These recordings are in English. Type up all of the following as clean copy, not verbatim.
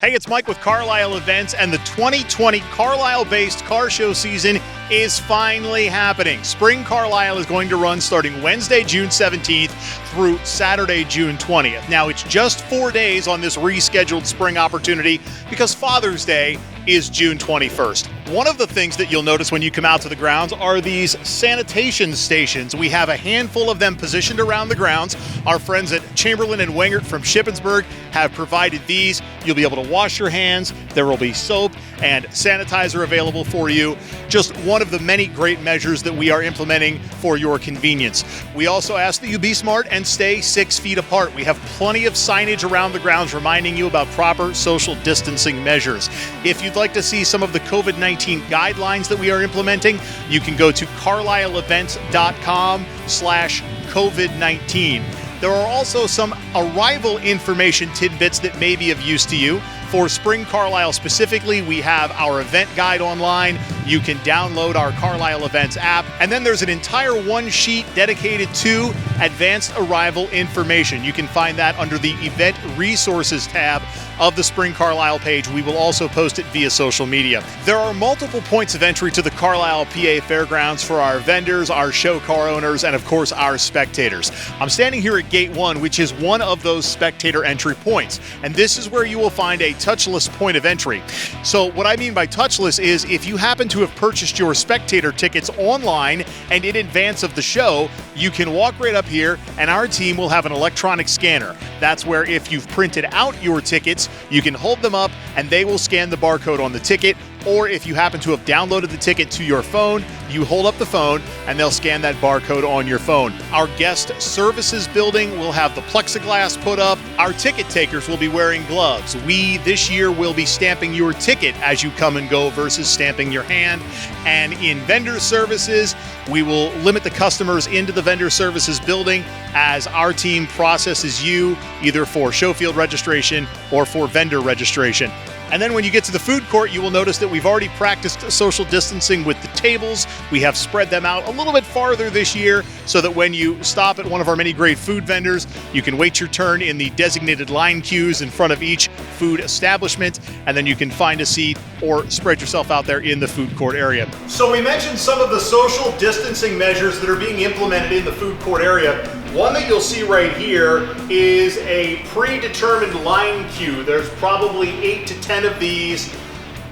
Hey, it's Mike with Carlisle Events, and the 2020 Carlisle-based car show season is finally happening. Spring Carlisle is going to run starting Wednesday, June 17th through Saturday, June 20th. Now, it's just 4 days on this rescheduled spring opportunity because Father's Day is June 21st. One of the things that you'll notice when you come out to the grounds are these sanitation stations. We have a handful of them positioned around the grounds. Our friends at Chamberlain and Wengert from Shippensburg have provided these. You'll be able to wash your hands. There will be soap and sanitizer available for you. Just one of the many great measures that we are implementing for your convenience. We also ask that you be smart and stay 6 feet apart. We have plenty of signage around the grounds reminding you about proper social distancing measures. If you'd like to see some of the COVID-19 guidelines that we are implementing, you can go to carlisleevents.com/COVID-19. There are also some arrival information tidbits that may be of use to you. For Spring Carlisle specifically, we have our event guide online. You can download our Carlisle Events app. And then there's an entire one sheet dedicated to advanced arrival information. You can find that under the Event Resources tab of the Spring Carlisle page. We will also post it via social media. There are multiple points of entry to the Carlisle, PA Fairgrounds for our vendors, our show car owners, and of course our spectators. I'm standing here at Gate 1, which is one of those spectator entry points. And this is where you will find a touchless point of entry. So what I mean by touchless is if you happen to have purchased your spectator tickets online and in advance of the show, you can walk right up here and our team will have an electronic scanner. That's where if you've printed out your tickets, you can hold them up and they will scan the barcode on the ticket. Or if you happen to have downloaded the ticket to your phone, you hold up the phone and they'll scan that barcode on your phone. Our guest services building will have the plexiglass put up. Our ticket takers will be wearing gloves. We this year will be stamping your ticket as you come and go versus stamping your hand. And in vendor services, we will limit the customers into the vendor services building as our team processes you either for show field registration or for vendor registration. And then when you get to the food court, you will notice that we've already practiced social distancing with the tables. We have spread them out a little bit farther this year so that when you stop at one of our many great food vendors, you can wait your turn in the designated line queues in front of each food establishment, and then you can find a seat or spread yourself out there in the food court area. So we mentioned some of the social distancing measures that are being implemented in the food court area. One that you'll see right here is a predetermined line queue. There's probably 8 to 10 of these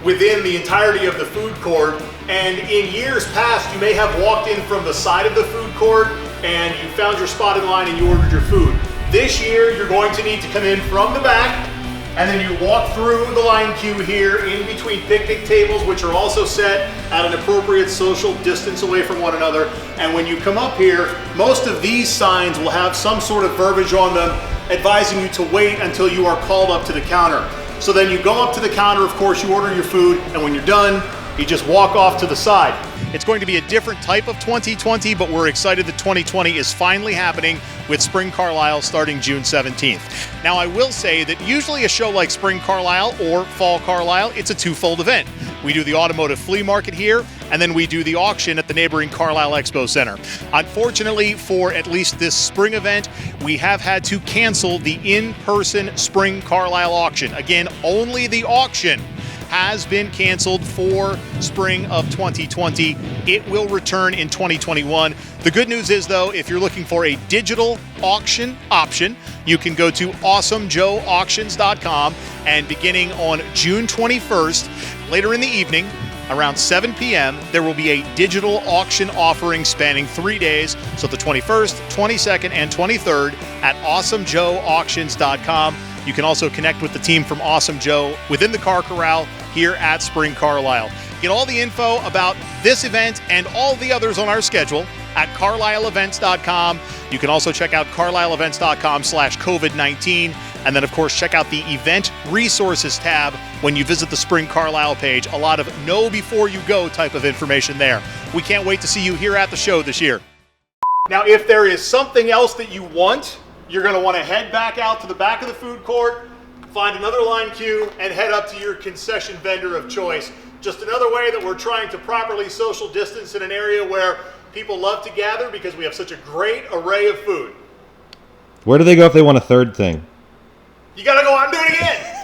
within the entirety of the food court. And in years past, you may have walked in from the side of the food court and you found your spot in line and you ordered your food. This year, you're going to need to come in from the back and then you walk through the line queue here in between picnic tables, which are also set at an appropriate social distance away from one another. And when you come up here, most of these signs will have some sort of verbiage on them advising you to wait until you are called up to the counter. So then you go up to the counter, of course, you order your food, and when you're done, you just walk off to the side. It's going to be a different type of 2020, but we're excited that 2020 is finally happening with Spring Carlisle starting June 17th. Now, I will say that usually a show like Spring Carlisle or Fall Carlisle, it's a twofold event. We do the automotive flea market here, and then we do the auction at the neighboring Carlisle Expo Center. Unfortunately, for at least this spring event, we have had to cancel the in-person Spring Carlisle auction. Again, only the auction has been canceled for spring of 2020. It will return in 2021. The good news is, though, if you're looking for a digital auction option, you can go to awesomejoeauctions.com, and beginning on June 21st, later in the evening, around 7 p.m., there will be a digital auction offering spanning 3 days, so the 21st, 22nd, and 23rd at awesomejoeauctions.com. You can also connect with the team from Awesome Joe within the Car Corral here at Spring Carlisle. Get all the info about this event and all the others on our schedule at carlisleevents.com. You can also check out carlisleevents.com/COVID-19. And then, of course, check out the Event Resources tab when you visit the Spring Carlisle page. A lot of know before you go type of information there. We can't wait to see you here at the show this year. Now, if there is something else that you want, you're going to want to head back out to the back of the food court, find another line queue, and head up to your concession vendor of choice. Just another way that we're trying to properly social distance in an area where people love to gather because we have such a great array of food. Where do they go if they want a third thing? You got to go out and do it again.